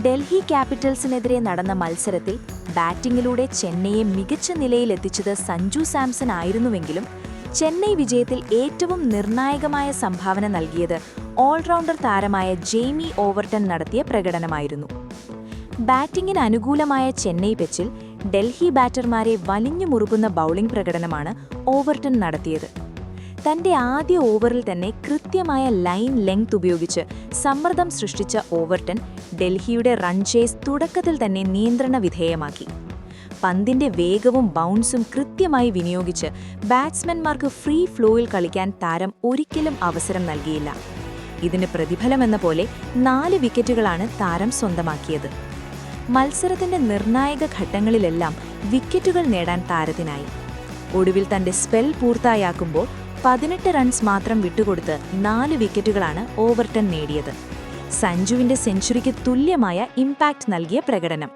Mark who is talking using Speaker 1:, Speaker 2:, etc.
Speaker 1: ഡൽഹി ക്യാപിറ്റൽസിനെതിരെ നടന്ന മത്സരത്തിൽ ബാറ്റിംഗിലൂടെ ചെന്നൈയെ മികച്ച നിലയിലെത്തിച്ചത് സഞ്ജു സാംസൺ ആയിരുന്നുവെങ്കിലും ചെന്നൈ വിജയത്തിൽ ഏറ്റവും നിർണായകമായ സംഭാവന നൽകിയത് ഓൾറൗണ്ടർ താരമായ ജെയ്മി ഓവർട്ടൺ നടത്തിയ പ്രകടനമായിരുന്നു. ബാറ്റിംഗിന് അനുകൂലമായ ചെന്നൈ പിച്ചിൽ ഡൽഹി ബാറ്റർമാരെ വലിഞ്ഞു മുറുകുന്ന ബൗളിംഗ് പ്രകടനമാണ് ഓവർട്ടൺ നടത്തിയത്. തന്റെ ആദ്യ ഓവറിൽ തന്നെ കൃത്യമായ ലൈൻ ലെങ്ത് ഉപയോഗിച്ച് സമ്മർദ്ദം സൃഷ്ടിച്ച ഓവർട്ടൺ ഡൽഹിയുടെ റൺ ചേസ് തുടക്കത്തിൽ തന്നെ നിയന്ത്രണ വിധേയമാക്കി. പന്തിന്റെ വേഗവും ബൗൺസും കൃത്യമായി വിനിയോഗിച്ച് ബാറ്റ്സ്മാൻമാർക്ക് ഫ്രീ ഫ്ലോയിൽ കളിക്കാൻ താരം ഒരിക്കലും അവസരം നൽകിയില്ല. ഇതിന് പ്രതിഫലമെന്ന പോലെ 4 വിക്കറ്റുകളാണ് താരം സ്വന്തമാക്കിയത്. മത്സരത്തിന്റെ നിർണായക ഘട്ടങ്ങളിലെല്ലാം വിക്കറ്റുകൾ നേടാൻ താരത്തിനായി. ഒടുവിൽ തന്റെ സ്പെൽ പൂർത്തിയാക്കുമ്പോൾ 18 റൺസ് മാത്രം വിട്ടുകൊടുത്ത് 4 വിക്കറ്റുകളാണ് ഓവർട്ടൺ നേടിയത്. സഞ്ജുവിന്റെ സെഞ്ചുറിക്ക് തുല്യമായ ഇംപാക്റ്റ് നൽകിയ പ്രകടനം.